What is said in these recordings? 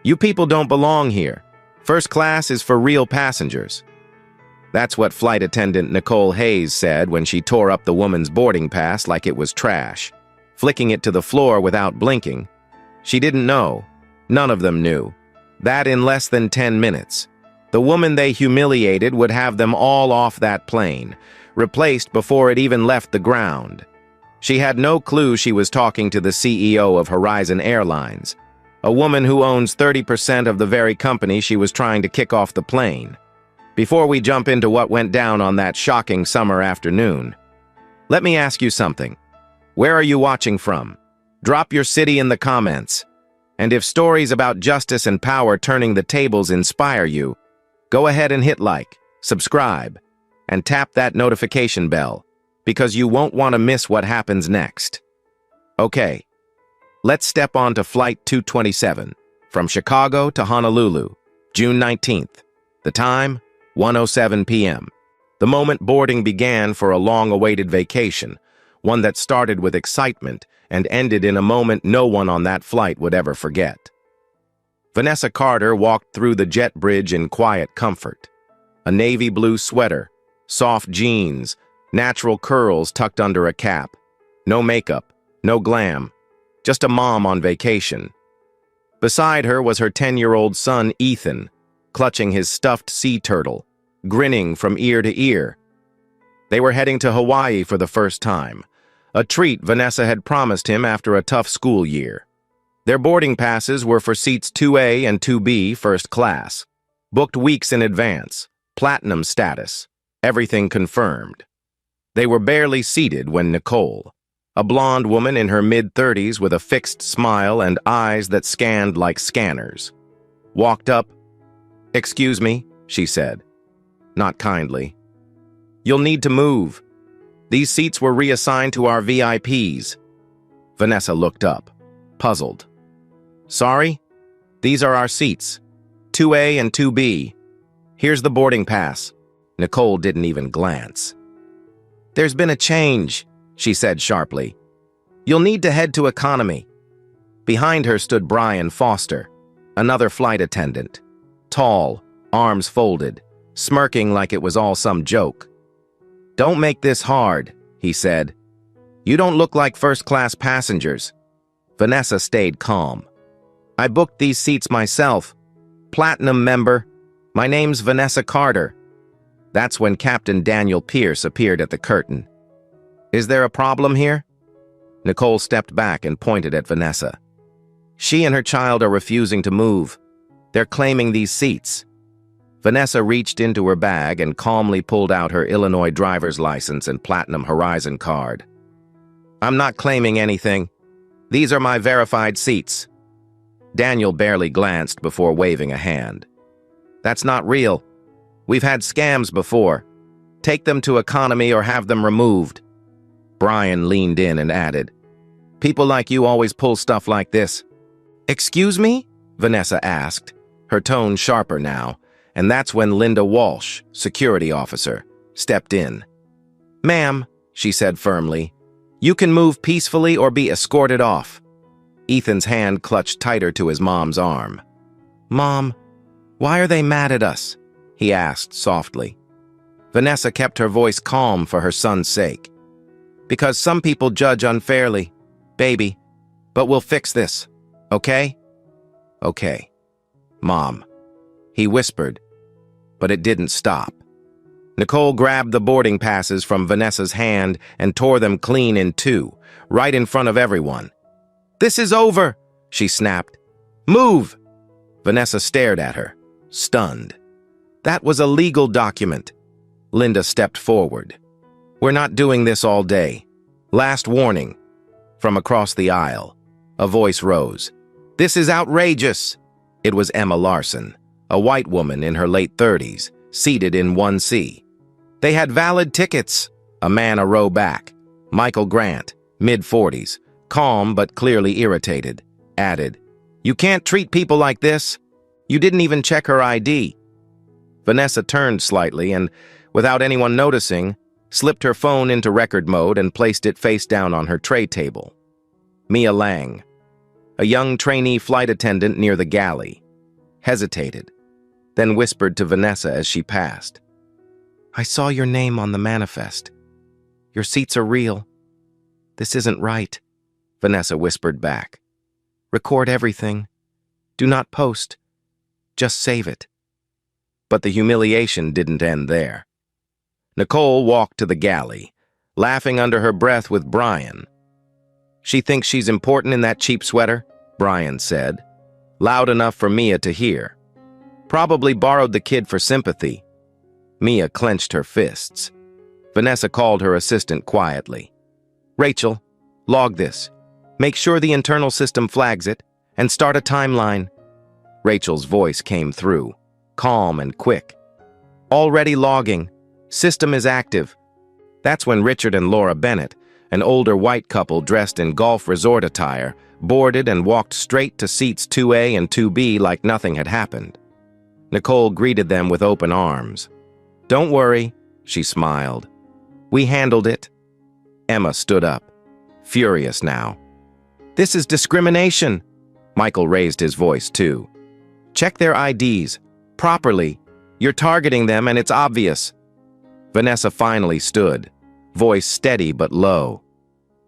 You people don't belong here. First class is for real passengers. That's what flight attendant Nicole Hayes said when she tore up the woman's boarding pass like it was trash, flicking it to the floor without blinking. She didn't know. None of them knew. That in less than 10 minutes, the woman they humiliated would have them all off that plane, replaced before it even left the ground. She had no clue she was talking to the CEO of Horizon Airlines, a woman who owns 30% of the very company she was trying to kick off the plane. Before we jump into what went down on that shocking summer afternoon, let me ask you something. Where are you watching from? Drop your city in the comments. And if stories about justice and power turning the tables inspire you, go ahead and hit like, subscribe, and tap that notification bell, because you won't want to miss what happens next. Okay, let's step on to Flight 227, from Chicago to Honolulu, June 19th. The time, 1:07 p.m. The moment boarding began for a long-awaited vacation, one that started with excitement and ended in a moment no one on that flight would ever forget. Vanessa Carter walked through the jet bridge in quiet comfort. A navy blue sweater, soft jeans, natural curls tucked under a cap. No makeup, no glam, just a mom on vacation. Beside her was her 10-year-old son, Ethan, clutching his stuffed sea turtle, grinning from ear to ear. They were heading to Hawaii for the first time, a treat Vanessa had promised him after a tough school year. Their boarding passes were for seats 2A and 2B first class, booked weeks in advance, platinum status, everything confirmed. They were barely seated when Nicole, a blonde woman in her mid-30s with a fixed smile and eyes that scanned like scanners, walked up. "Excuse me," she said, not kindly. "You'll need to move. These seats were reassigned to our VIPs." Vanessa looked up, puzzled. "Sorry? These are our seats, 2A and 2B. Here's the boarding pass." Nicole didn't even glance. "There's been a change," she said sharply. "You'll need to head to economy." Behind her stood Brian Foster, another flight attendant, tall, arms folded, smirking like it was all some joke. "Don't make this hard," he said. "You don't look like first-class passengers." Vanessa stayed calm. "I booked these seats myself. Platinum member. My name's Vanessa Carter." That's when Captain Daniel Pierce appeared at the curtain. "Is there a problem here?" Nicole stepped back and pointed at Vanessa. "She and her child are refusing to move. They're claiming these seats." Vanessa reached into her bag and calmly pulled out her Illinois driver's license and Platinum Horizon card. "I'm not claiming anything. These are my verified seats." Daniel barely glanced before waving a hand. "That's not real. We've had scams before. Take them to economy or have them removed." Brian leaned in and added, "People like you always pull stuff like this." "Excuse me?" Vanessa asked, her tone sharper now, and that's when Linda Walsh, security officer, stepped in. "Ma'am," she said firmly, "you can move peacefully or be escorted off." Ethan's hand clutched tighter to his mom's arm. "Mom, why are they mad at us?" he asked softly. Vanessa kept her voice calm for her son's sake. "Because some people judge unfairly, baby, but we'll fix this, okay?" "Okay, Mom," he whispered, but it didn't stop. Nicole grabbed the boarding passes from Vanessa's hand and tore them clean in two, right in front of everyone. "This is over," she snapped. "Move!" Vanessa stared at her, stunned. "That was a legal document." Linda stepped forward. "We're not doing this all day. Last warning." From across the aisle, a voice rose. "This is outrageous." It was Emma Larson, a white woman in her late 30s, seated in 1C. They had valid tickets. A man a row back, Michael Grant, mid-40s, calm but clearly irritated, added, "You can't treat people like this. You didn't even check her ID." Vanessa turned slightly and, without anyone noticing, slipped her phone into record mode and placed it face down on her tray table. Mia Lang, a young trainee flight attendant near the galley, hesitated, then whispered to Vanessa as she passed. "I saw your name on the manifest. Your seats are real. This isn't right," Vanessa whispered back. "Record everything. Do not post. Just save it." But the humiliation didn't end there. Nicole walked to the galley, laughing under her breath with Brian. "She thinks she's important in that cheap sweater," Brian said, loud enough for Mia to hear. "Probably borrowed the kid for sympathy." Mia clenched her fists. Vanessa called her assistant quietly. "Rachel, log this. Make sure the internal system flags it, and start a timeline." Rachel's voice came through, calm and quick. "Already logging. System is active." That's when Richard and Laura Bennett, an older white couple dressed in golf resort attire, boarded and walked straight to seats 2A and 2B like nothing had happened. Nicole greeted them with open arms. "Don't worry," she smiled. "We handled it." Emma stood up, furious now. "This is discrimination." Michael raised his voice too. "Check their IDs. Properly. You're targeting them and it's obvious." Vanessa finally stood, voice steady but low.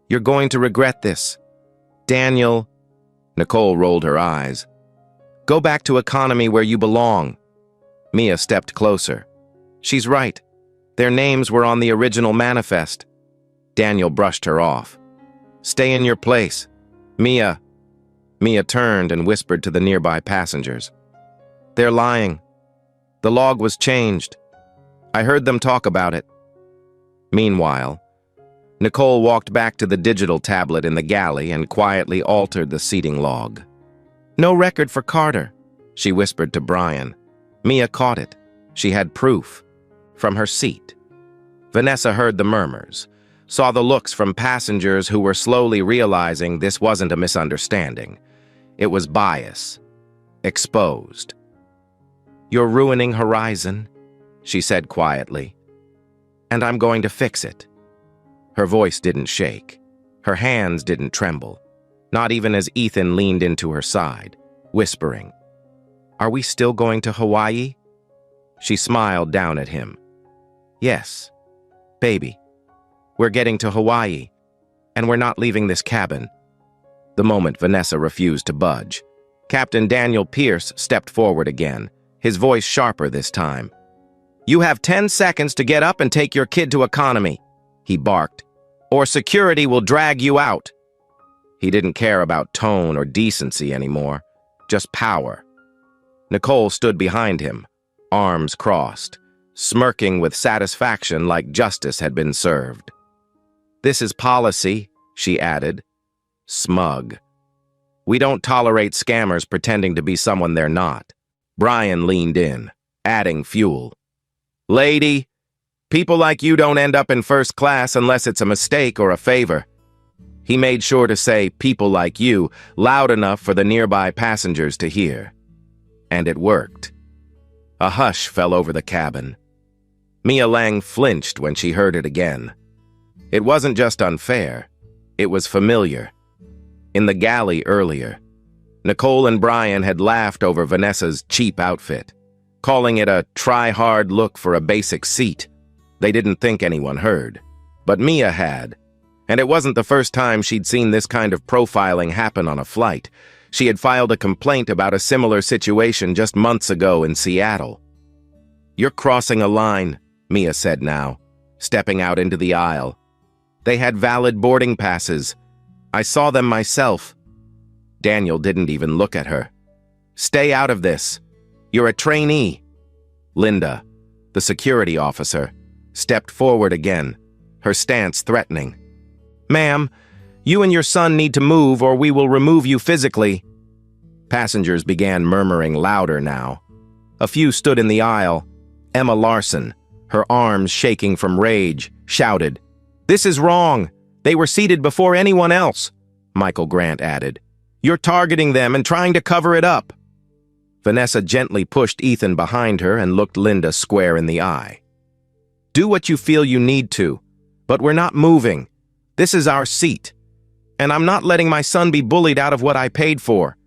"You're going to regret this. Daniel." Nicole rolled her eyes. "Go back to economy where you belong." Mia stepped closer. "She's right. Their names were on the original manifest." Daniel brushed her off. "Stay in your place. Mia." Mia turned and whispered to the nearby passengers. "They're lying. The log was changed. I heard them talk about it." Meanwhile, Nicole walked back to the digital tablet in the galley and quietly altered the seating log. "No record for Carter," she whispered to Brian. Mia caught it. She had proof. From her seat. Vanessa heard the murmurs, saw the looks from passengers who were slowly realizing this wasn't a misunderstanding. It was bias. Exposed. "You're ruining Horizon," she said quietly. "And I'm going to fix it." Her voice didn't shake. Her hands didn't tremble. Not even as Ethan leaned into her side, whispering, "Are we still going to Hawaii?" She smiled down at him. "Yes, baby. We're getting to Hawaii, and we're not leaving this cabin." The moment Vanessa refused to budge, Captain Daniel Pierce stepped forward again, his voice sharper this time. "You have 10 seconds to get up and take your kid to economy," he barked, "or security will drag you out." He didn't care about tone or decency anymore, just power. Nicole stood behind him, arms crossed, smirking with satisfaction like justice had been served. "This is policy," she added, smug. "We don't tolerate scammers pretending to be someone they're not." Brian leaned in, adding fuel. "Lady, people like you don't end up in first class unless it's a mistake or a favor." He made sure to say "people like you" loud enough for the nearby passengers to hear. And it worked. A hush fell over the cabin. Mia Lang flinched when she heard it again. It wasn't just unfair, it was familiar. In the galley earlier, Nicole and Brian had laughed over Vanessa's cheap outfit, calling it a try-hard look for a basic seat. They didn't think anyone heard, but Mia had. And it wasn't the first time she'd seen this kind of profiling happen on a flight. She had filed a complaint about a similar situation just months ago in Seattle. "You're crossing a line," Mia said now, stepping out into the aisle. "They had valid boarding passes. I saw them myself." Daniel didn't even look at her. "Stay out of this. You're a trainee." Linda, the security officer, stepped forward again, her stance threatening. "Ma'am, you and your son need to move or we will remove you physically." Passengers began murmuring louder now. A few stood in the aisle. Emma Larson, her arms shaking from rage, shouted, "This is wrong. They were seated before anyone else." Michael Grant added, "You're targeting them and trying to cover it up." Vanessa gently pushed Ethan behind her and looked Linda square in the eye. "Do what you feel you need to, but we're not moving. This is our seat, and I'm not letting my son be bullied out of what I paid for."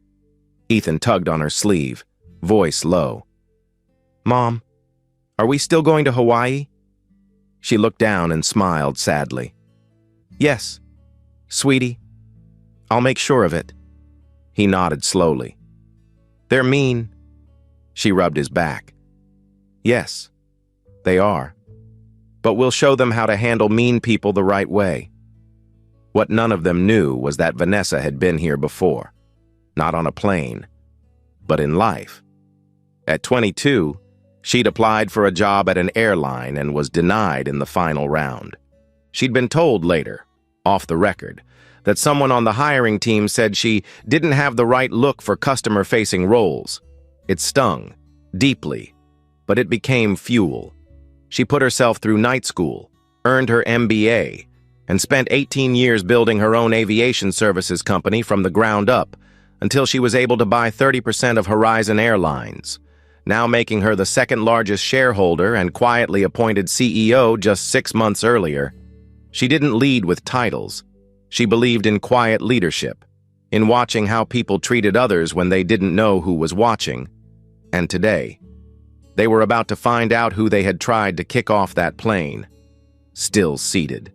Ethan tugged on her sleeve, voice low. Mom, are we still going to Hawaii? She looked down and smiled sadly. Yes, sweetie. I'll make sure of it. He nodded slowly. They're mean. She rubbed his back. Yes, they are. But we'll show them how to handle mean people the right way. What none of them knew was that Vanessa had been here before. Not on a plane, but in life. At 22, she'd applied for a job at an airline and was denied in the final round. She'd been told later, off the record, that someone on the hiring team said she didn't have the right look for customer-facing roles. It stung, deeply, but it became fuel. She put herself through night school, earned her MBA, and spent 18 years building her own aviation services company from the ground up until she was able to buy 30% of Horizon Airlines, now making her the second largest shareholder and quietly appointed CEO just 6 months earlier. She didn't lead with titles. She believed in quiet leadership, in watching how people treated others when they didn't know who was watching. And today, they were about to find out who they had tried to kick off that plane. Still seated.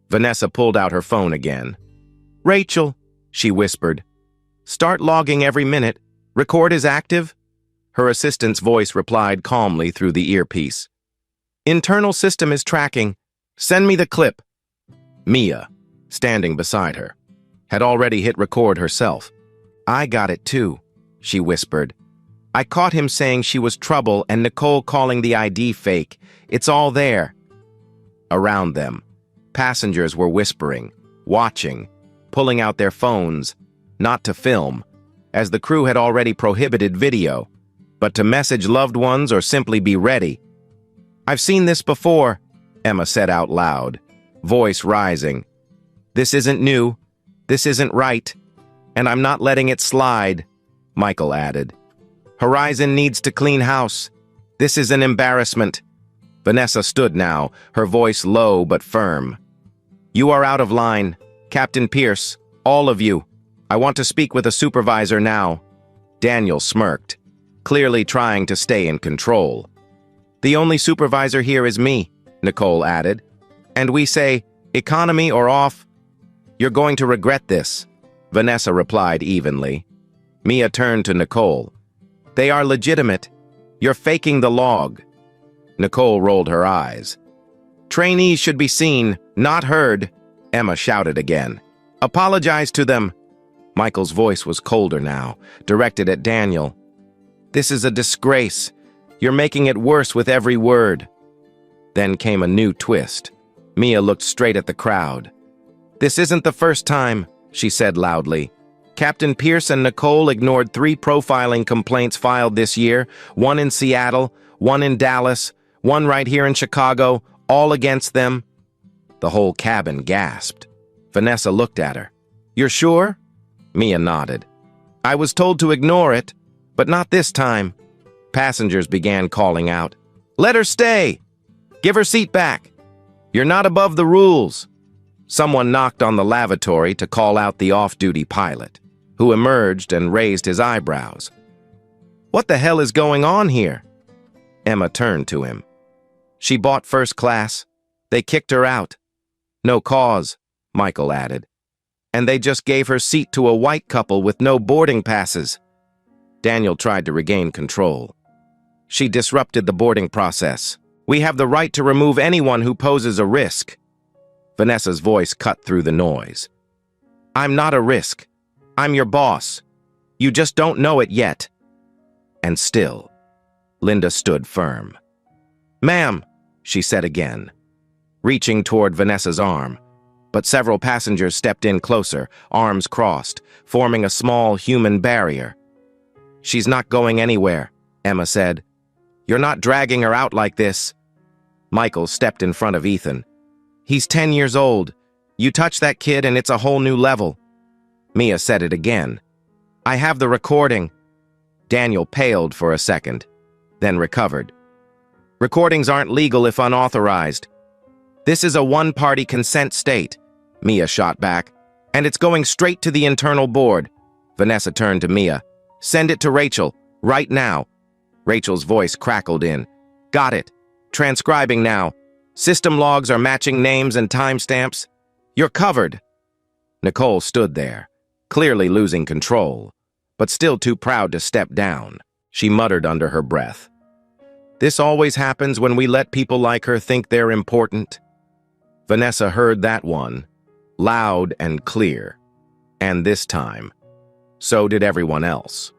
Vanessa pulled out her phone again. Rachel, she whispered. Start logging every minute. Record is active. Her assistant's voice replied calmly through the earpiece. Internal system is tracking. Send me the clip. Mia, standing beside her, had already hit record herself. I got it too, she whispered. I caught him saying she was trouble and Nicole calling the ID fake. It's all there. Around them, passengers were whispering, watching, pulling out their phones, not to film, as the crew had already prohibited video, but to message loved ones or simply be ready. I've seen this before, Emma said out loud, voice rising. This isn't new, this isn't right, and I'm not letting it slide, Michael added. Horizon needs to clean house. This is an embarrassment. Vanessa stood now, her voice low but firm. You are out of line. Captain Pierce, all of you. I want to speak with a supervisor now. Daniel smirked, clearly trying to stay in control. The only supervisor here is me, Nicole added. And we say, economy or off? You're going to regret this, Vanessa replied evenly. Mia turned to Nicole. They are legitimate. You're faking the log. Nicole rolled her eyes. Trainees should be seen, not heard, Emma shouted again. Apologize to them. Michael's voice was colder now, directed at Daniel. This is a disgrace. You're making it worse with every word. Then came a new twist. Mia looked straight at the crowd. This isn't the first time, she said loudly. Captain Pierce and Nicole ignored 3 profiling complaints filed this year, 1 in Seattle, 1 in Dallas, 1 right here in Chicago, all against them. The whole cabin gasped. Vanessa looked at her. You're sure? Mia nodded. I was told to ignore it, but not this time. Passengers began calling out. Let her stay! Give her seat back! You're not above the rules! Someone knocked on the lavatory to call out the off-duty pilot, who emerged and raised his eyebrows. What the hell is going on here? Emma turned to him. She bought first class. They kicked her out. No cause, Michael added. And they just gave her seat to a white couple with no boarding passes. Daniel tried to regain control. She disrupted the boarding process. We have the right to remove anyone who poses a risk. Vanessa's voice cut through the noise. I'm not a risk. I'm your boss. You just don't know it yet. And still, Linda stood firm. Ma'am, she said again, reaching toward Vanessa's arm. But several passengers stepped in closer, arms crossed, forming a small human barrier. She's not going anywhere, Emma said. You're not dragging her out like this. Michael stepped in front of Ethan. He's 10 years old. You touch that kid and it's a whole new level. Mia said it again. I have the recording. Daniel paled for a second, then recovered. Recordings aren't legal if unauthorized. This is a one-party consent state, Mia shot back, and it's going straight to the internal board. Vanessa turned to Mia. Send it to Rachel. Right now. Rachel's voice crackled in. Got it. Transcribing now. System logs are matching names and timestamps. You're covered. Nicole stood there, clearly losing control, but still too proud to step down. She muttered under her breath. This always happens when we let people like her think they're important. Vanessa heard that one, loud and clear. And this time, so did everyone else.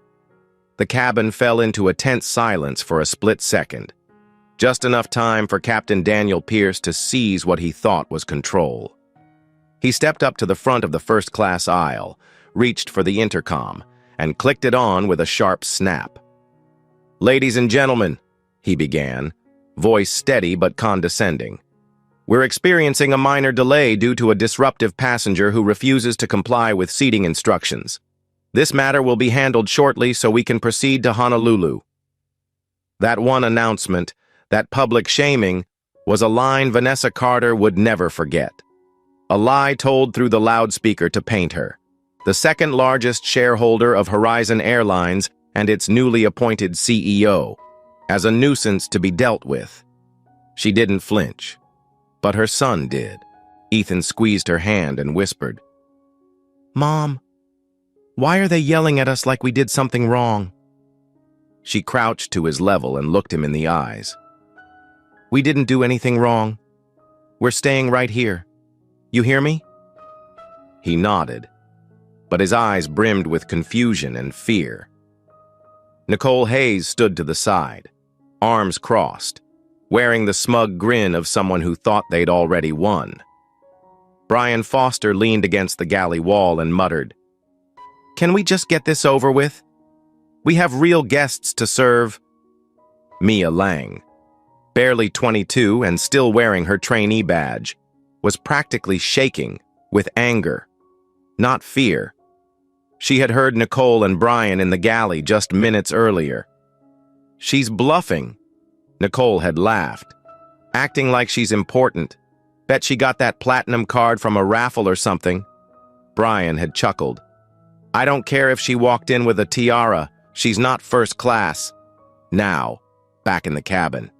The cabin fell into a tense silence for a split second. Just enough time for Captain Daniel Pierce to seize what he thought was control. He stepped up to the front of the first-class aisle, reached for the intercom, and clicked it on with a sharp snap. Ladies and gentlemen, he began, voice steady but condescending. We're experiencing a minor delay due to a disruptive passenger who refuses to comply with seating instructions. This matter will be handled shortly so we can proceed to Honolulu. That one announcement, that public shaming, was a line Vanessa Carter would never forget. A lie told through the loudspeaker to paint her, the second largest shareholder of Horizon Airlines and its newly appointed CEO, as a nuisance to be dealt with. She didn't flinch, but her son did. Ethan squeezed her hand and whispered, Mom, why are they yelling at us like we did something wrong? She crouched to his level and looked him in the eyes. We didn't do anything wrong. We're staying right here. You hear me? He nodded, but his eyes brimmed with confusion and fear. Nicole Hayes stood to the side, arms crossed, wearing the smug grin of someone who thought they'd already won. Brian Foster leaned against the galley wall and muttered, Can we just get this over with? We have real guests to serve. Mia Lang, barely 22 and still wearing her trainee badge, was practically shaking with anger, not fear. She had heard Nicole and Brian in the galley just minutes earlier. She's bluffing, Nicole had laughed, acting like she's important. Bet she got that platinum card from a raffle or something. Brian had chuckled. I don't care if she walked in with a tiara, she's not first class. Now, back in the cabin,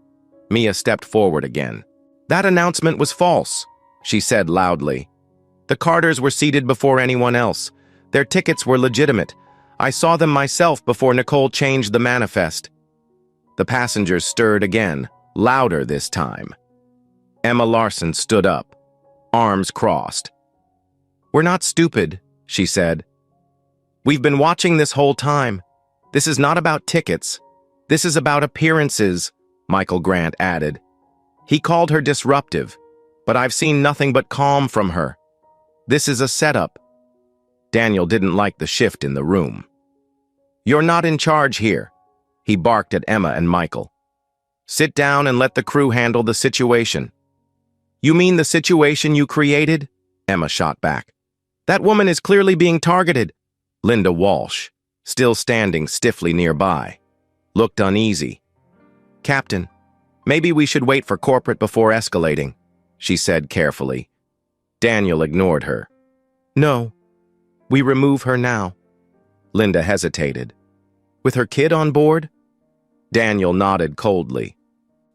Mia stepped forward again. That announcement was false, she said loudly. The Carters were seated before anyone else. Their tickets were legitimate. I saw them myself before Nicole changed the manifest. The passengers stirred again, louder this time. Emma Larson stood up, arms crossed. We're not stupid, she said. We've been watching this whole time. This is not about tickets. This is about appearances, Michael Grant added. He called her disruptive, but I've seen nothing but calm from her. This is a setup. Daniel didn't like the shift in the room. You're not in charge here, he barked at Emma and Michael. Sit down and let the crew handle the situation. You mean the situation you created? Emma shot back. That woman is clearly being targeted. Linda Walsh, still standing stiffly nearby, looked uneasy. Captain, maybe we should wait for corporate before escalating, she said carefully. Daniel ignored her. No, we remove her now. Linda hesitated. With her kid on board? Daniel nodded coldly.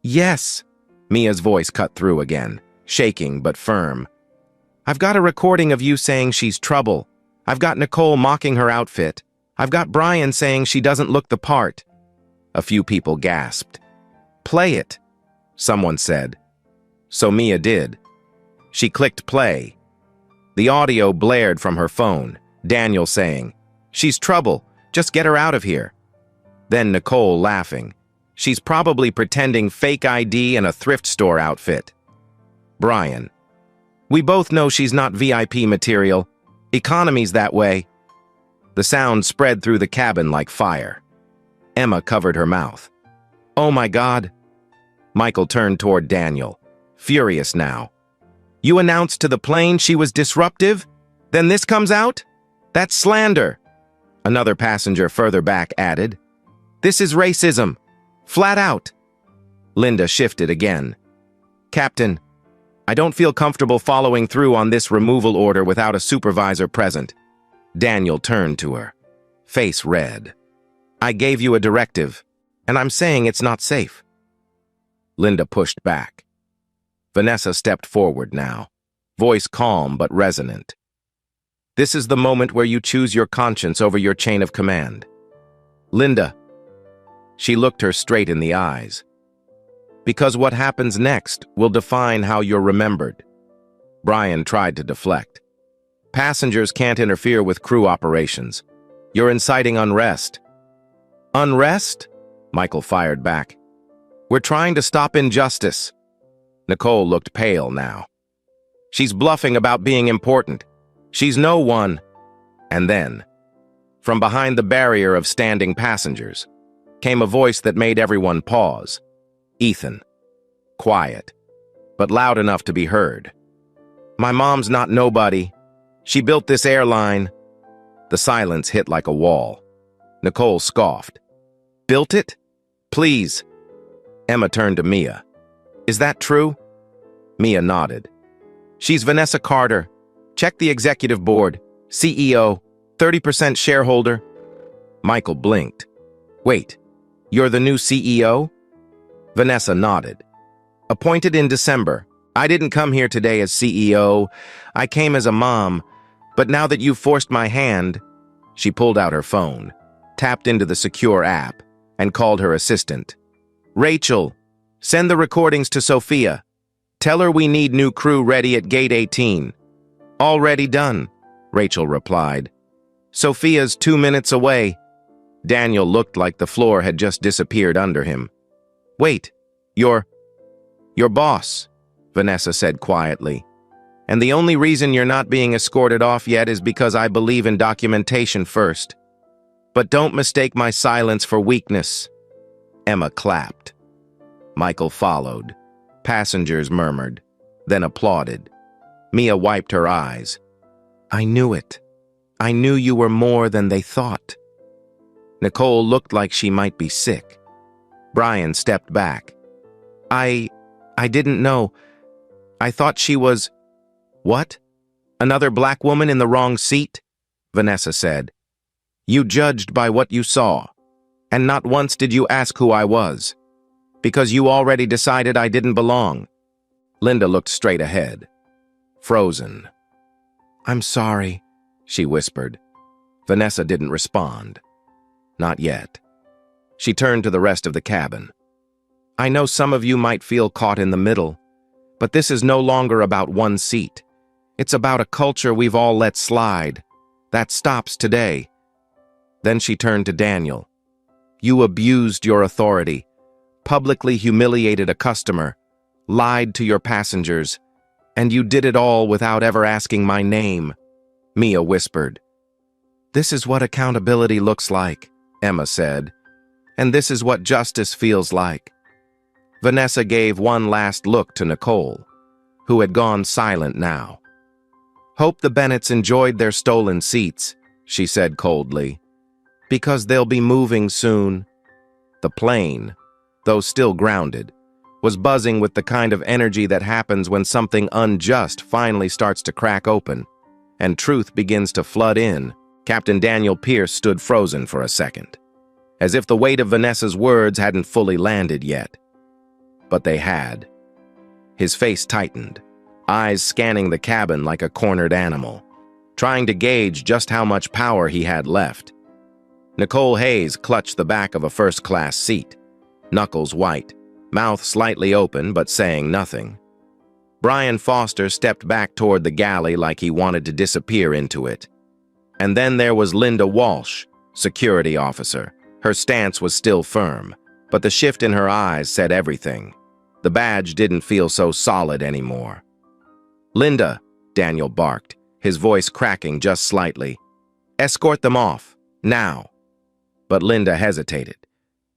Yes, Mia's voice cut through again, shaking but firm. I've got a recording of you saying she's trouble. I've got Nicole mocking her outfit. I've got Brian saying she doesn't look the part. A few people gasped. Play it, someone said. So Mia did. She clicked play. The audio blared from her phone, Daniel saying, She's trouble, just get her out of here. Then Nicole laughing. She's probably pretending fake ID and a thrift store outfit. Brian. We both know she's not VIP material. Economy's that way. The sound spread through the cabin like fire. Emma covered her mouth. Oh my God. Michael turned toward Daniel, furious now. You announced to the plane she was disruptive? Then this comes out? That's slander. Another passenger further back added. This is racism. Flat out. Linda shifted again. Captain, I don't feel comfortable following through on this removal order without a supervisor present. Daniel turned to her, face red. I gave you a directive, and I'm saying it's not safe. Linda pushed back. Vanessa stepped forward now, voice calm but resonant. This is the moment where you choose your conscience over your chain of command. Linda. She looked her straight in the eyes. Because what happens next will define how you're remembered. Brian tried to deflect. Passengers can't interfere with crew operations. You're inciting unrest. Unrest? Michael fired back. We're trying to stop injustice. Nicole looked pale now. She's bluffing about being important. She's no one. And then, from behind the barrier of standing passengers, came a voice that made everyone pause. Ethan. Quiet, but loud enough to be heard. My mom's not nobody. She built this airline. The silence hit like a wall. Nicole scoffed. Built it? Please. Emma turned to Mia. Is that true? Mia nodded. She's Vanessa Carter. Check the executive board. CEO, 30% shareholder. Michael blinked. Wait, you're the new CEO? Vanessa nodded. Appointed in December. I didn't come here today as CEO. I came as a mom. But now that you've forced my hand, she pulled out her phone, tapped into the secure app, and called her assistant. Rachel, send the recordings to Sophia. Tell her we need new crew ready at gate 18. Already done, Rachel replied. Sophia's 2 minutes away. Daniel looked like the floor had just disappeared under him. Wait, your boss, Vanessa said quietly. And the only reason you're not being escorted off yet is because I believe in documentation first. But don't mistake my silence for weakness. Emma clapped. Michael followed. Passengers murmured, then applauded. Mia wiped her eyes. I knew it. I knew you were more than they thought. Nicole looked like she might be sick. Brian stepped back. I didn't know. I thought she was... What? Another black woman in the wrong seat? Vanessa said. You judged by what you saw, and not once did you ask who I was, because you already decided I didn't belong. Linda looked straight ahead, frozen. I'm sorry, she whispered. Vanessa didn't respond. Not yet. She turned to the rest of the cabin. I know some of you might feel caught in the middle, but this is no longer about one seat. It's about a culture we've all let slide. That stops today. Then she turned to Daniel. You abused your authority, publicly humiliated a customer, lied to your passengers, and you did it all without ever asking my name, Mia whispered. This is what accountability looks like, Emma said, and this is what justice feels like. Vanessa gave one last look to Nicole, who had gone silent now. Hope the Bennetts enjoyed their stolen seats, she said coldly, because they'll be moving soon. The plane, though still grounded, was buzzing with the kind of energy that happens when something unjust finally starts to crack open, and truth begins to flood in. Captain Daniel Pierce stood frozen for a second, as if the weight of Vanessa's words hadn't fully landed yet. But they had. His face tightened, eyes scanning the cabin like a cornered animal, trying to gauge just how much power he had left. Nicole Hayes clutched the back of a first-class seat, knuckles white, mouth slightly open but saying nothing. Brian Foster stepped back toward the galley like he wanted to disappear into it. And then there was Linda Walsh, security officer. Her stance was still firm, but the shift in her eyes said everything. The badge didn't feel so solid anymore. Linda, Daniel barked, his voice cracking just slightly. Escort them off, now. But Linda hesitated.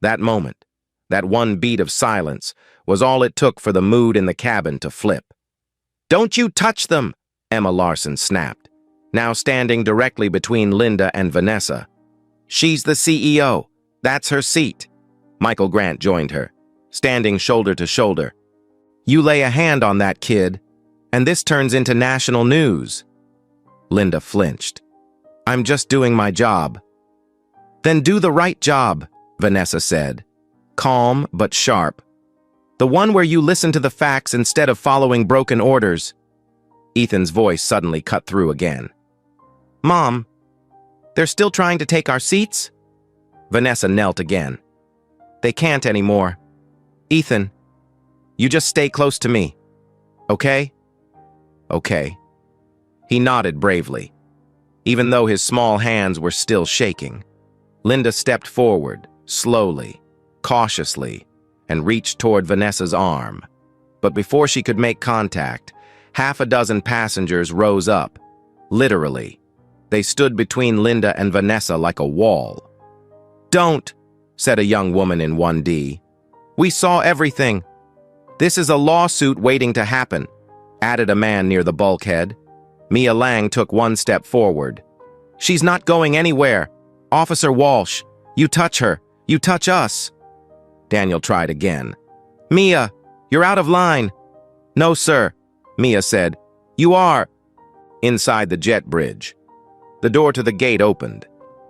That moment, that one beat of silence, was all it took for the mood in the cabin to flip. Don't you touch them, Emma Larson snapped, now standing directly between Linda and Vanessa. She's the CEO. That's her seat. Michael Grant joined her, standing shoulder to shoulder. You lay a hand on that kid, and this turns into national news. Linda flinched. I'm just doing my job. Then do the right job, Vanessa said, calm but sharp. The one where you listen to the facts instead of following broken orders. Ethan's voice suddenly cut through again. Mom, they're still trying to take our seats? Vanessa knelt again. They can't anymore. Ethan, you just stay close to me, okay? Okay. He nodded bravely, even though his small hands were still shaking. Linda stepped forward, slowly, cautiously, and reached toward Vanessa's arm. But before she could make contact, half a dozen passengers rose up. Literally. They stood between Linda and Vanessa like a wall. Don't, said a young woman in 1D. We saw everything. This is a lawsuit waiting to happen, added a man near the bulkhead. Mia Lang took one step forward. She's not going anywhere. Officer Walsh, you touch her. You touch us. Daniel tried again. Mia, you're out of line. No, sir, Mia said. You are. Inside the jet bridge. The door to the gate opened,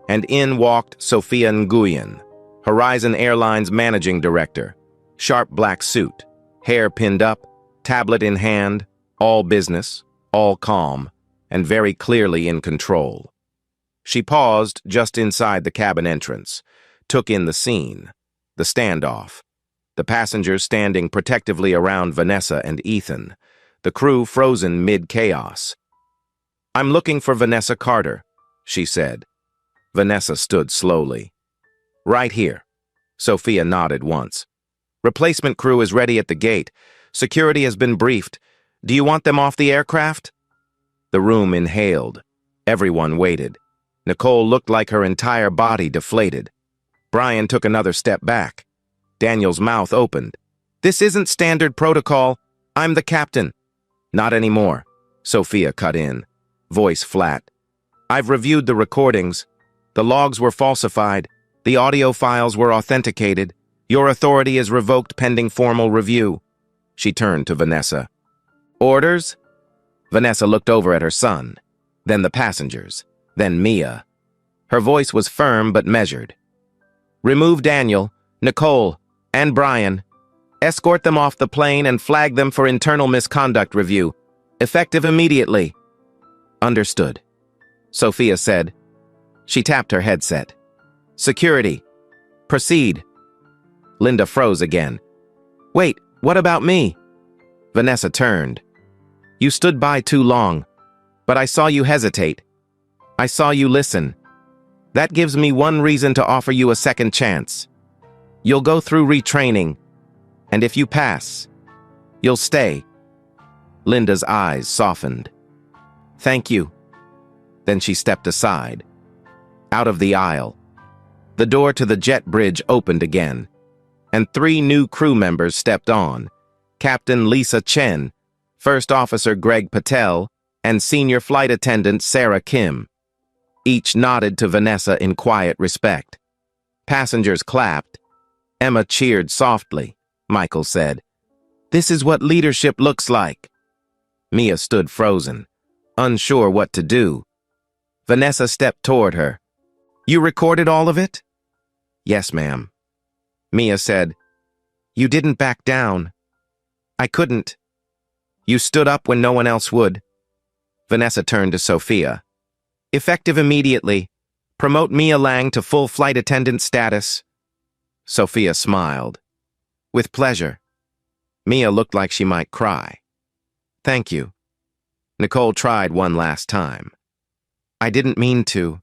and in walked Sophia Nguyen, Horizon Airlines managing director. Sharp black suit, hair pinned up, tablet in hand, all business, all calm, and very clearly in control. She paused just inside the cabin entrance, took in the scene, the standoff, the passengers standing protectively around Vanessa and Ethan, the crew frozen mid-chaos. I'm looking for Vanessa Carter, she said. Vanessa stood slowly. Right here. Sophia nodded once. Replacement crew is ready at the gate. Security has been briefed. Do you want them off the aircraft? The room inhaled. Everyone waited. Nicole looked like her entire body deflated. Brian took another step back. Daniel's mouth opened. This isn't standard protocol. I'm the captain. Not anymore. Sophia cut in. Voice flat. I've reviewed the recordings. The logs were falsified. The audio files were authenticated. Your authority is revoked pending formal review. She turned to Vanessa. Orders? Vanessa looked over at her son, then the passengers, then Mia. Her voice was firm but measured. Remove Daniel, Nicole, and Brian. Escort them off the plane and flag them for internal misconduct review. Effective immediately. Understood, Sophia said. She tapped her headset. Security. Proceed. Linda froze again. Wait, what about me? Vanessa turned. You stood by too long, but I saw you hesitate. I saw you listen. That gives me one reason to offer you a second chance. You'll go through retraining, and if you pass, you'll stay. Linda's eyes softened. Thank you. Then she stepped aside. Out of the aisle. The door to the jet bridge opened again, and 3 new crew members stepped on. Captain Lisa Chen, First Officer Greg Patel, and Senior Flight Attendant Sarah Kim. Each nodded to Vanessa in quiet respect. Passengers clapped. Emma cheered softly. Michael said, This is what leadership looks like. Mia stood frozen, unsure what to do. Vanessa stepped toward her. You recorded all of it? Yes, ma'am. Mia said, You didn't back down. I couldn't. You stood up when no one else would. Vanessa turned to Sophia. Effective immediately. Promote Mia Lang to full flight attendant status. Sophia smiled. With pleasure. Mia looked like she might cry. Thank you. Nicole tried one last time. I didn't mean to.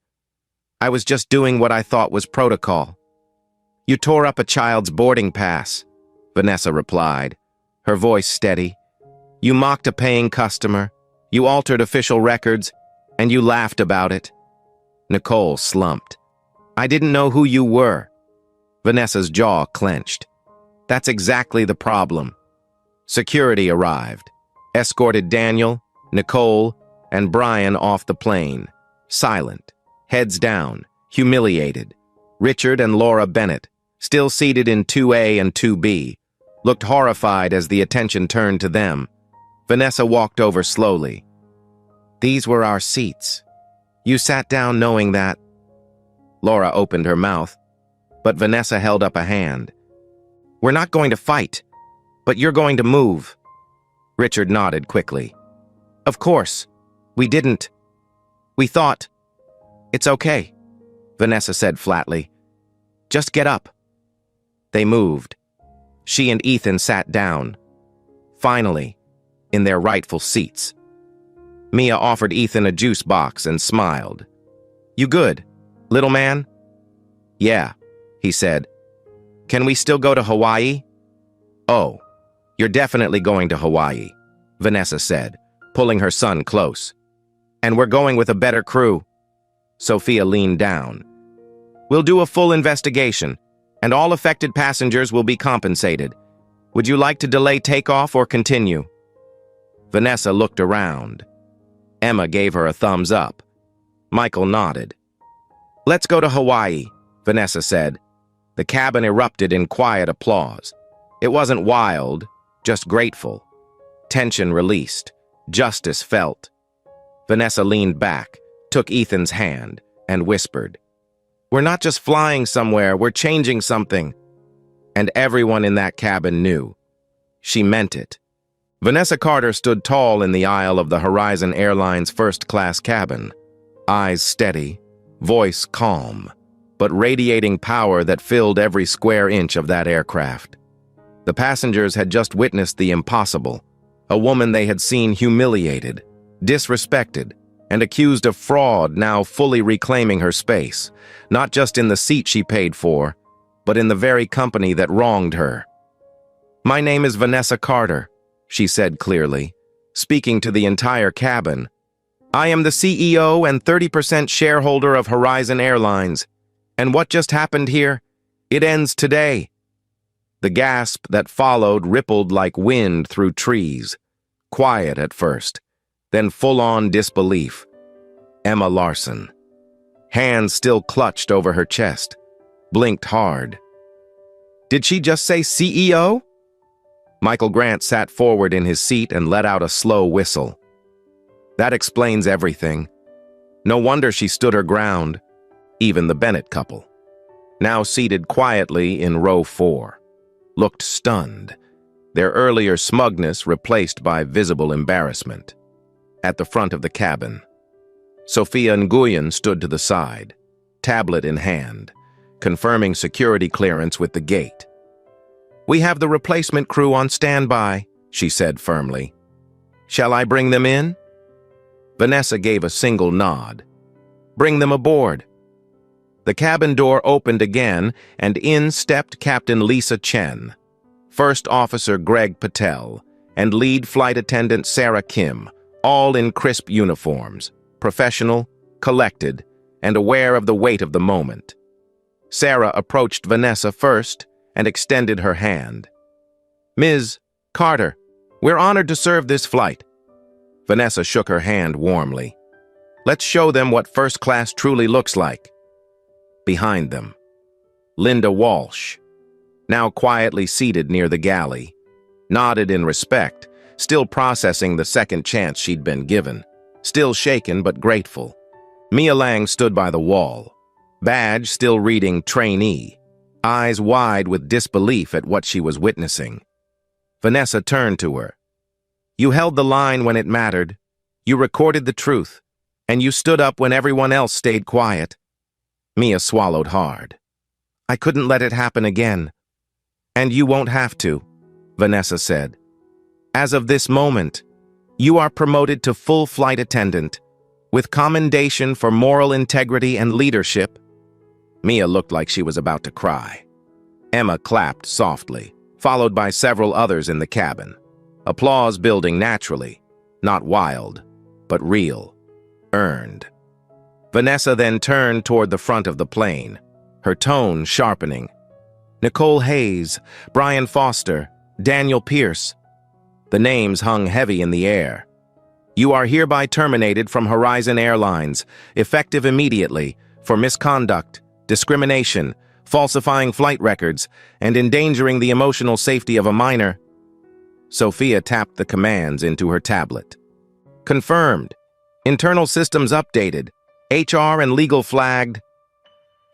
I was just doing what I thought was protocol. You tore up a child's boarding pass, Vanessa replied, her voice steady. You mocked a paying customer, you altered official records, and you laughed about it. Nicole slumped. I didn't know who you were. Vanessa's jaw clenched. That's exactly the problem. Security arrived, escorted Daniel, Nicole, and Brian off the plane, silent, heads down, humiliated. Richard and Laura Bennett, still seated in 2A and 2B, looked horrified as the attention turned to them. Vanessa walked over slowly. These were our seats. You sat down knowing that. Laura opened her mouth, but Vanessa held up a hand. We're not going to fight, but you're going to move. Richard nodded quickly. Of course. We didn't. We thought. It's okay, Vanessa said flatly. Just get up. They moved. She and Ethan sat down. Finally, in their rightful seats. Mia offered Ethan a juice box and smiled. You good, little man? Yeah, he said. Can we still go to Hawaii? Oh, you're definitely going to Hawaii, Vanessa said, pulling her son close. And we're going with a better crew. Sophia leaned down. We'll do a full investigation, and all affected passengers will be compensated. Would you like to delay takeoff or continue? Vanessa looked around. Emma gave her a thumbs up. Michael nodded. Let's go to Hawaii, Vanessa said. The cabin erupted in quiet applause. It wasn't wild, just grateful. Tension released. Justice felt. Vanessa leaned back, took Ethan's hand, and whispered, We're not just flying somewhere, we're changing something. And everyone in that cabin knew. She meant it. Vanessa Carter stood tall in the aisle of the Horizon Airlines first-class cabin, eyes steady, voice calm, but radiating power that filled every square inch of that aircraft. The passengers had just witnessed the impossible, a woman they had seen humiliated, disrespected, and accused of fraud now fully reclaiming her space, not just in the seat she paid for, but in the very company that wronged her. My name is Vanessa Carter, she said clearly, speaking to the entire cabin. I am the CEO and 30% shareholder of Horizon Airlines, and what just happened here, it ends today. The gasp that followed rippled like wind through trees, quiet at first, then full-on disbelief. Emma Larson, hands still clutched over her chest, blinked hard. Did she just say CEO? Michael Grant sat forward in his seat and let out a slow whistle. That explains everything. No wonder she stood her ground, even the Bennett couple, now seated quietly in row 4, looked stunned, their earlier smugness replaced by visible embarrassment. At the front of the cabin, Sophia Nguyen stood to the side, tablet in hand, confirming security clearance with the gate. We have the replacement crew on standby, she said firmly. Shall I bring them in? Vanessa gave a single nod. Bring them aboard. The cabin door opened again, and in stepped Captain Lisa Chen, First Officer Greg Patel, and Lead Flight Attendant Sarah Kim, all in crisp uniforms, professional, collected, and aware of the weight of the moment. Sarah approached Vanessa first and extended her hand. Ms. Carter, we're honored to serve this flight. Vanessa shook her hand warmly. Let's show them what first class truly looks like. Behind them, Linda Walsh, now quietly seated near the galley, nodded in respect, still processing the second chance she'd been given, still shaken but grateful. Mia Lang stood by the wall, badge still reading trainee, eyes wide with disbelief at what she was witnessing. Vanessa turned to her. You held the line when it mattered, you recorded the truth, and you stood up when everyone else stayed quiet. Mia swallowed hard. I couldn't let it happen again. And you won't have to, Vanessa said. As of this moment, you are promoted to full flight attendant, with commendation for moral integrity and leadership. Mia looked like she was about to cry. Emma clapped softly, followed by several others in the cabin. Applause building naturally, not wild, but real, earned. Vanessa then turned toward the front of the plane, her tone sharpening. Nicole Hayes, Brian Foster, Daniel Pierce. The names hung heavy in the air. You are hereby terminated from Horizon Airlines, effective immediately, for misconduct, discrimination, falsifying flight records, and endangering the emotional safety of a minor. Sophia tapped the commands into her tablet. Confirmed. Internal systems updated. HR and legal flagged.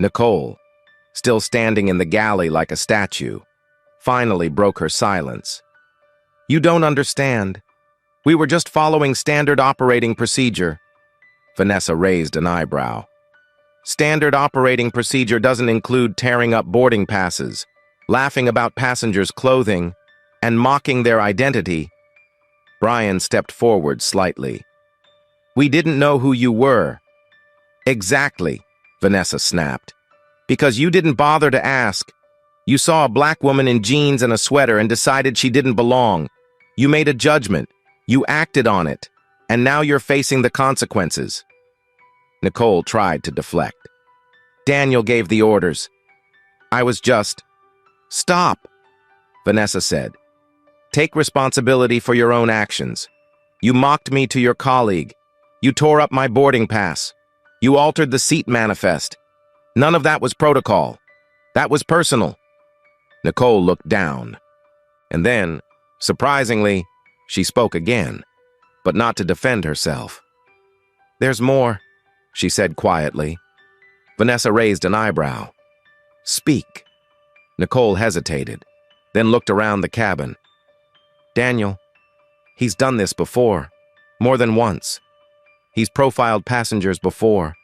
Nicole, still standing in the galley like a statue, finally broke her silence. "You don't understand. We were just following standard operating procedure." Vanessa raised an eyebrow. "Standard operating procedure doesn't include tearing up boarding passes, laughing about passengers' clothing, and mocking their identity." Brian stepped forward slightly. "We didn't know who you were." "Exactly," Vanessa snapped. "Because you didn't bother to ask. You saw a black woman in jeans and a sweater and decided she didn't belong. You made a judgment. You acted on it. And now you're facing the consequences." Nicole tried to deflect. "Daniel gave the orders. I was just—" "Stop," Vanessa said. "Take responsibility for your own actions. You mocked me to your colleague. You tore up my boarding pass. You altered the seat manifest. None of that was protocol. That was personal." Nicole looked down. And then, surprisingly, she spoke again, but not to defend herself. "There's more," she said quietly. Vanessa raised an eyebrow. "Speak." Nicole hesitated, then looked around the cabin. "Daniel, he's done this before, more than once. He's profiled passengers before.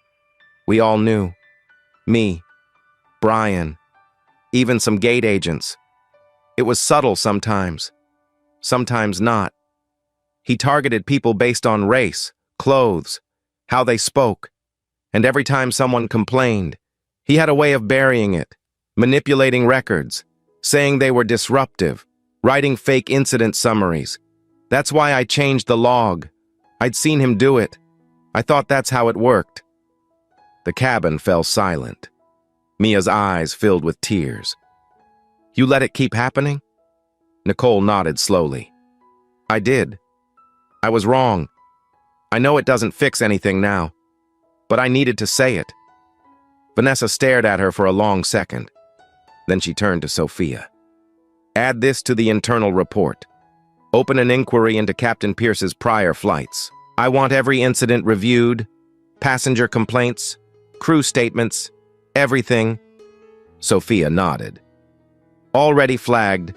We all knew. Me, Brian, even some gate agents. It was subtle sometimes not. He targeted people based on race, clothes, how they spoke. And every time someone complained, he had a way of burying it, manipulating records, saying they were disruptive, writing fake incident summaries. That's why I changed the log. I'd seen him do it. I thought that's how it worked." The cabin fell silent. Mia's eyes filled with tears. "You let it keep happening?" Nicole nodded slowly. "I did. I was wrong. I know it doesn't fix anything now, but I needed to say it." Vanessa stared at her for a long second. Then she turned to Sophia. "Add this to the internal report. Open an inquiry into Captain Pierce's prior flights. I want every incident reviewed, passenger complaints, crew statements, everything." Sophia nodded. "Already flagged.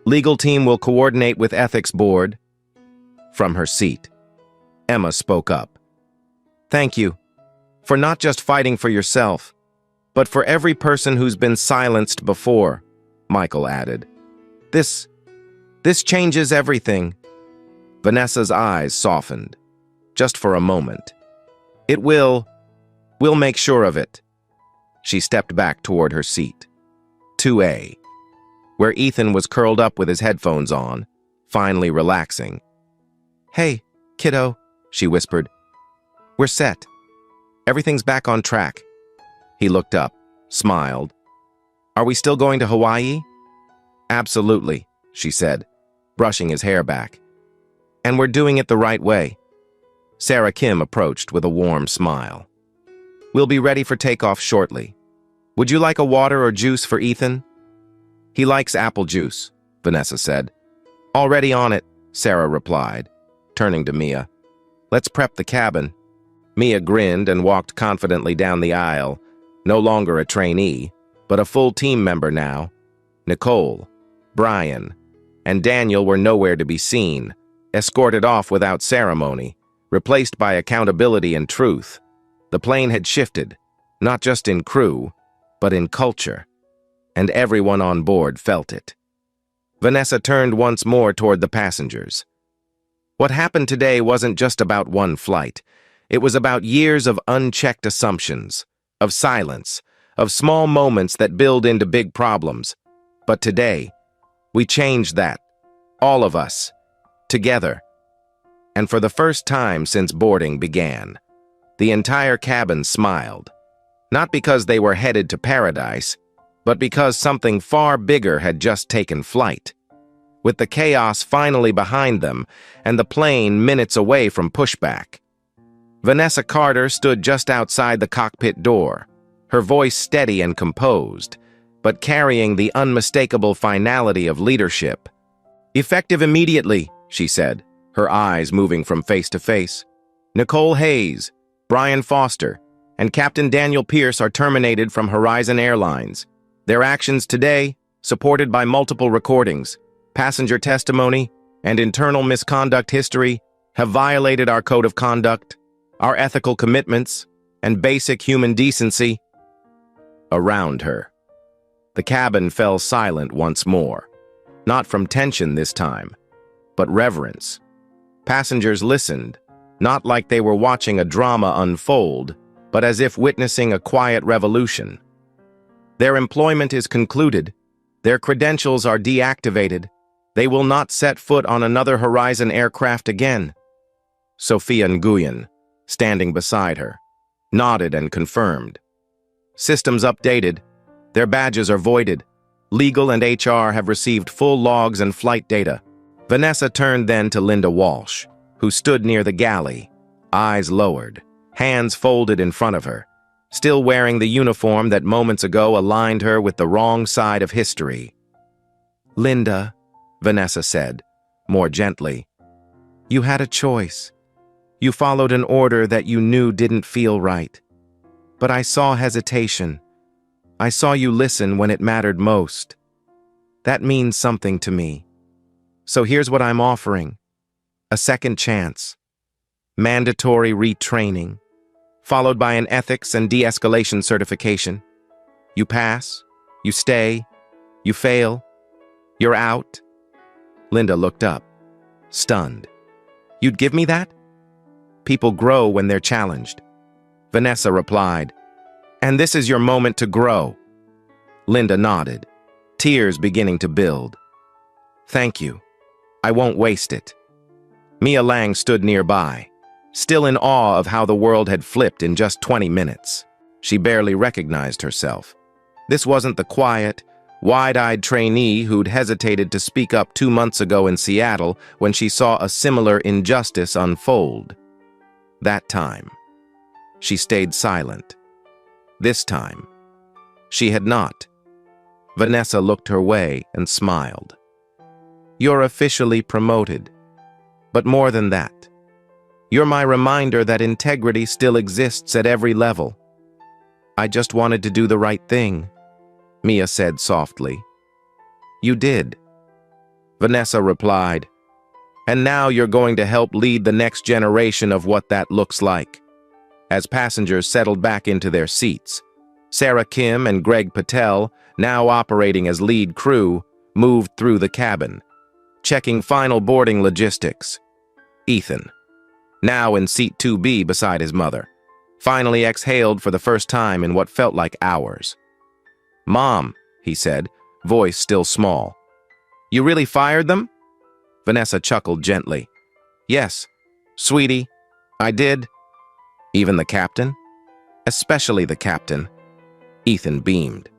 Legal team will coordinate with ethics board." From her seat, Emma spoke up. "Thank you for not just fighting for yourself, but for every person who's been silenced before," Michael added. This changes everything." Vanessa's eyes softened, just for a moment. We'll make sure of it." She stepped back toward her seat. 2A, where Ethan was curled up with his headphones on, finally relaxing. "Hey, kiddo," she whispered. "We're set. Everything's back on track." He looked up, smiled. "Are we still going to Hawaii?" "Absolutely," she said, brushing his hair back. "And we're doing it the right way." Sarah Kim approached with a warm smile. "We'll be ready for takeoff shortly. Would you like a water or juice for Ethan?" "He likes apple juice," Vanessa said. "Already on it," Sarah replied, turning to Mia. "Let's prep the cabin." Mia grinned and walked confidently down the aisle, no longer a trainee, but a full team member now. Nicole, Brian, and Daniel were nowhere to be seen, escorted off without ceremony, replaced by accountability and truth. The plane had shifted, not just in crew, but in culture, and everyone on board felt it. Vanessa turned once more toward the passengers. What happened today wasn't just about one flight. It was about years of unchecked assumptions, of silence, of small moments that build into big problems. But today, we changed that. All of us. Together. And for the first time since boarding began, the entire cabin smiled. Not because they were headed to paradise, but because something far bigger had just taken flight. With the chaos finally behind them and the plane minutes away from pushback. Vanessa Carter stood just outside the cockpit door, her voice steady and composed, but carrying the unmistakable finality of leadership. "Effective immediately," she said, her eyes moving from face to face. "Nicole Hayes, Brian Foster, and Captain Daniel Pierce are terminated from Horizon Airlines. Their actions today, supported by multiple recordings, passenger testimony, and internal misconduct history, have violated our code of conduct, our ethical commitments, and basic human decency. Around her. The cabin fell silent once more, not from tension this time, but reverence. Passengers listened, not like they were watching a drama unfold, but as if witnessing a quiet revolution. Their employment is concluded. Their credentials are deactivated. They will not set foot on another Horizon aircraft again. Sophia Nguyen, standing beside her, nodded and confirmed. Systems updated. Their badges are voided. Legal and HR have received full logs and flight data. Vanessa turned then to Linda Walsh, who stood near the galley, eyes lowered, hands folded in front of her, still wearing the uniform that moments ago aligned her with the wrong side of history. "Linda," Vanessa said, more gently, "you had a choice. You followed an order that you knew didn't feel right. But I saw hesitation. I saw you listen when it mattered most. That means something to me. So here's what I'm offering. A second chance. Mandatory retraining, followed by an ethics and de-escalation certification. You pass, you stay, you fail, you're out." Linda looked up, stunned. "You'd give me that?" "People grow when they're challenged." Vanessa replied, "And this is your moment to grow." Linda nodded, tears beginning to build. "Thank you. I won't waste it." Mia Lang stood nearby, still in awe of how the world had flipped in just 20 minutes. She barely recognized herself. This wasn't the quiet, wide-eyed trainee who'd hesitated to speak up 2 months ago in Seattle when she saw a similar injustice unfold. That time, she stayed silent. This time, she had not. Vanessa looked her way and smiled. "You're officially promoted. But more than that, you're my reminder that integrity still exists at every level. I just wanted to do the right thing," Mia said softly. "You did," Vanessa replied. "And now you're going to help lead the next generation of what that looks like." As passengers settled back into their seats, Sarah Kim and Greg Patel, now operating as lead crew, moved through the cabin, checking final boarding logistics. Ethan, now in seat 2B beside his mother, finally exhaled for the first time in what felt like hours. "Mom," he said, voice still small. "You really fired them?" Vanessa chuckled gently. "Yes, sweetie, I did." "Even the captain?" "Especially the captain." Ethan beamed.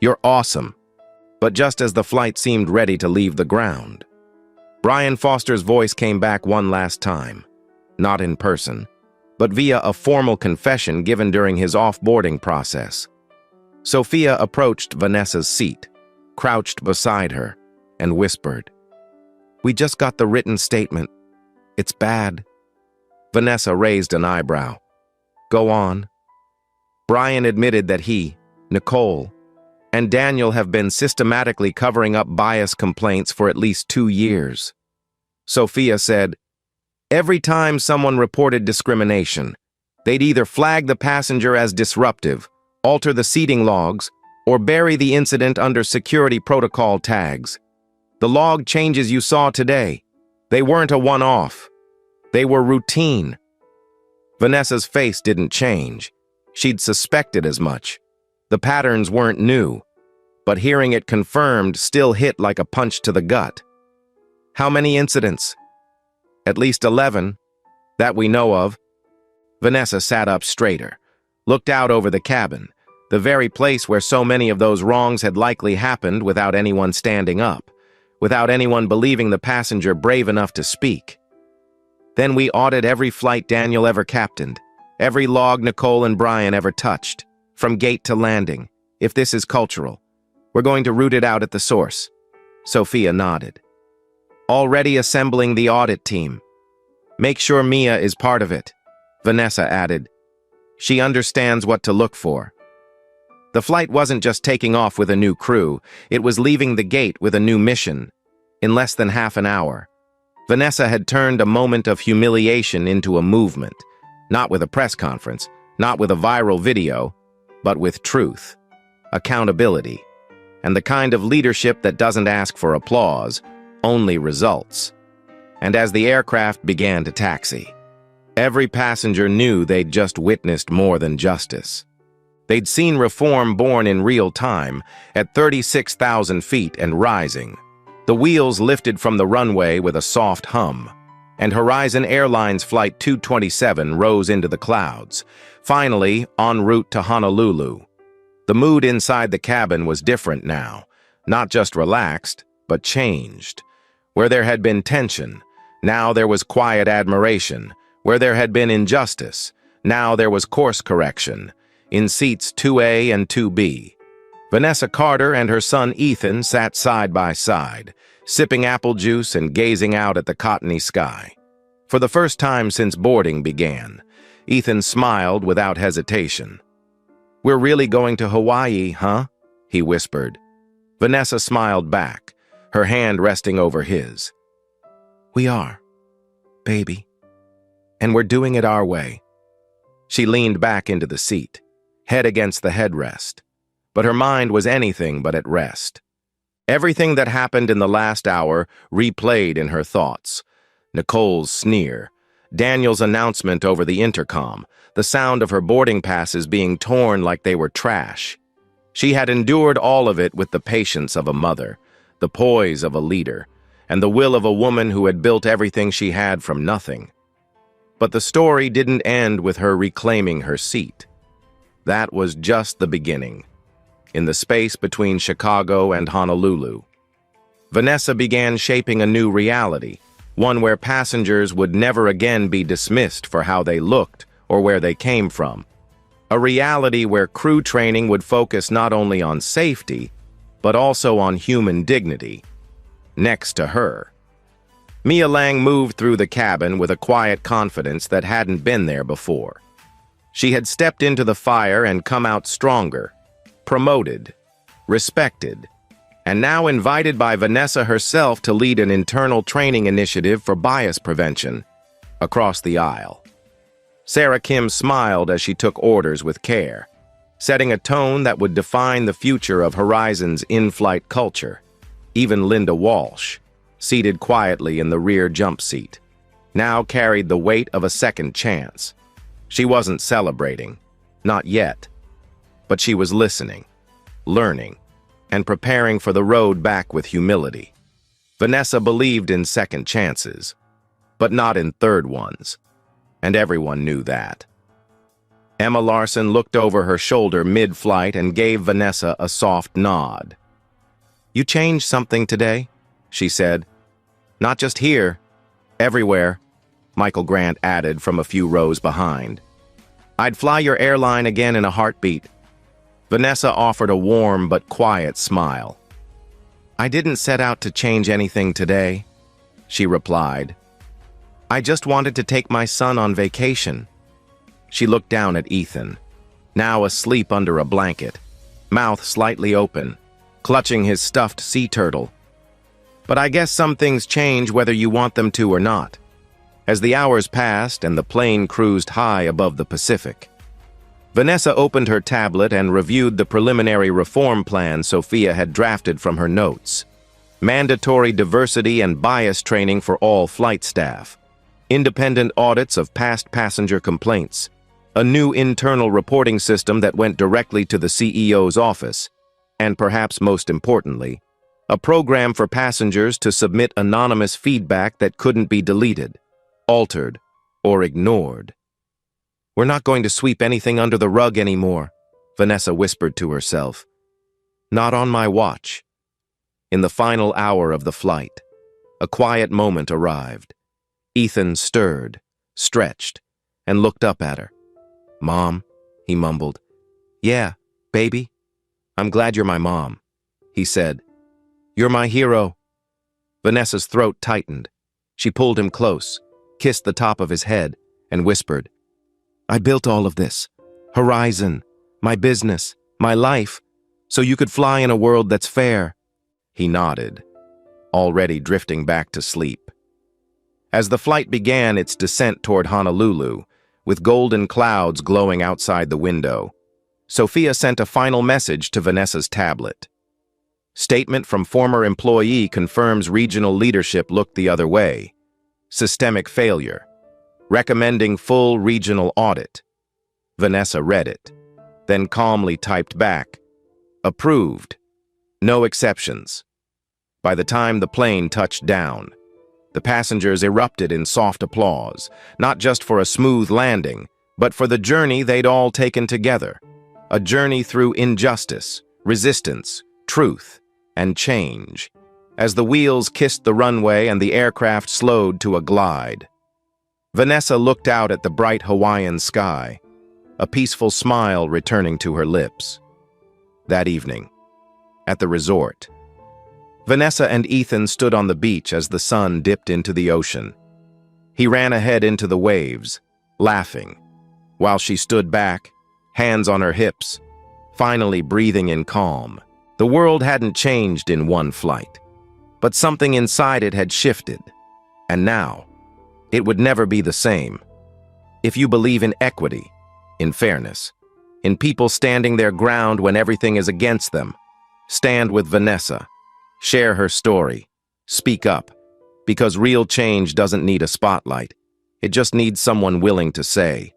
"You're awesome." But just as the flight seemed ready to leave the ground, Brian Foster's voice came back one last time, not in person, but via a formal confession given during his off-boarding process. Sophia approached Vanessa's seat, crouched beside her, and whispered, "We just got the written statement. It's bad." Vanessa raised an eyebrow. "Go on." Brian admitted that he, Nicole, and Daniel have been systematically covering up bias complaints for at least 2 years. Sophia said, "Every time someone reported discrimination, they'd either flag the passenger as disruptive, alter the seating logs, or bury the incident under security protocol tags. The log changes you saw today, they weren't a one-off. They were routine." Vanessa's face didn't change. She'd suspected as much. The patterns weren't new, but hearing it confirmed still hit like a punch to the gut. "How many incidents?" "At least 11, that we know of." Vanessa sat up straighter, looked out over the cabin, the very place where so many of those wrongs had likely happened without anyone standing up, without anyone believing the passenger brave enough to speak. "Then we audit every flight Daniel ever captained, every log Nicole and Brian ever touched, from gate to landing, if this is cultural. We're going to root it out at the source." Sophia nodded. "Already assembling the audit team. Make sure Mia is part of it," Vanessa added. She understands what to look for. The flight wasn't just taking off with a new crew, it was leaving the gate with a new mission. In less than half an hour, Vanessa had turned a moment of humiliation into a movement, not with a press conference, not with a viral video, but with truth, accountability, and the kind of leadership that doesn't ask for applause, only results. And as the aircraft began to taxi, every passenger knew they'd just witnessed more than justice. They'd seen reform born in real time, at 36,000 feet and rising. The wheels lifted from the runway with a soft hum, and Horizon Airlines Flight 227 rose into the clouds, finally en route to Honolulu. The mood inside the cabin was different now, not just relaxed, but changed. Where there had been tension, now there was quiet admiration. Where there had been injustice, now there was course correction. In seats 2A and 2B, Vanessa Carter and her son Ethan sat side by side, sipping apple juice and gazing out at the cottony sky. For the first time since boarding began, Ethan smiled without hesitation. "We're really going to Hawaii, huh?" he whispered. Vanessa smiled back, her hand resting over his. "We are, baby. And we're doing it our way." She leaned back into the seat, head against the headrest, but her mind was anything but at rest. Everything that happened in the last hour replayed in her thoughts. Nicole's sneer, Daniel's announcement over the intercom, the sound of her boarding passes being torn like they were trash. She had endured all of it with the patience of a mother, the poise of a leader, and the will of a woman who had built everything she had from nothing. But the story didn't end with her reclaiming her seat. That was just the beginning. In the space between Chicago and Honolulu, Vanessa began shaping a new reality, one where passengers would never again be dismissed for how they looked or where they came from. A reality where crew training would focus not only on safety, but also on human dignity. Next to her, Mia Lang moved through the cabin with a quiet confidence that hadn't been there before. She had stepped into the fire and come out stronger, promoted, respected, and now invited by Vanessa herself to lead an internal training initiative for bias prevention across the aisle. Sarah Kim smiled as she took orders with care, setting a tone that would define the future of Horizon's in-flight culture. Even Linda Walsh, seated quietly in the rear jump seat, now carried the weight of a second chance. She wasn't celebrating, not yet, but she was listening, learning, and preparing for the road back with humility. Vanessa believed in second chances, but not in third ones, and everyone knew that. Emma Larson looked over her shoulder mid-flight and gave Vanessa a soft nod. "You changed something today," she said. "Not just here, everywhere," Michael Grant added from a few rows behind. "I'd fly your airline again in a heartbeat." Vanessa offered a warm but quiet smile. "I didn't set out to change anything today," she replied. "I just wanted to take my son on vacation." She looked down at Ethan, now asleep under a blanket, mouth slightly open, clutching his stuffed sea turtle. "But I guess some things change whether you want them to or not." As the hours passed and the plane cruised high above the Pacific, Vanessa opened her tablet and reviewed the preliminary reform plan Sophia had drafted from her notes. Mandatory diversity and bias training for all flight staff, independent audits of past passenger complaints, a new internal reporting system that went directly to the CEO's office, and perhaps most importantly, a program for passengers to submit anonymous feedback that couldn't be deleted, altered, or ignored. "We're not going to sweep anything under the rug anymore," Vanessa whispered to herself. "Not on my watch." In the final hour of the flight, a quiet moment arrived. Ethan stirred, stretched, and looked up at her. "Mom," he mumbled. "Yeah, baby. I'm glad you're my mom," he said. "You're my hero." Vanessa's throat tightened. She pulled him close, kissed the top of his head, and whispered, "I built all of this. Horizon, my business, my life, so you could fly in a world that's fair. He nodded, already drifting back to sleep. As the flight began its descent toward Honolulu, with golden clouds glowing outside the window, Sophia sent a final message to Vanessa's tablet. Statement from former employee confirms regional leadership looked the other way. Systemic failure. Recommending full regional audit. Vanessa read it, then calmly typed back, approved. No exceptions. By the time the plane touched down, the passengers erupted in soft applause, not just for a smooth landing, but for the journey they'd all taken together. A journey through injustice, resistance, truth, and change. As the wheels kissed the runway and the aircraft slowed to a glide, Vanessa looked out at the bright Hawaiian sky, a peaceful smile returning to her lips. That evening, at the resort, Vanessa and Ethan stood on the beach as the sun dipped into the ocean. He ran ahead into the waves, laughing, while she stood back, hands on her hips, finally breathing in calm. The world hadn't changed in one flight, but something inside it had shifted, and now, it would never be the same. If you believe in equity, in fairness, in people standing their ground when everything is against them, stand with Vanessa. Share her story. Speak up. Because real change doesn't need a spotlight. It just needs someone willing to say,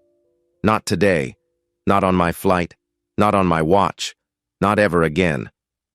"Not today. Not on my flight. Not on my watch. Not ever again."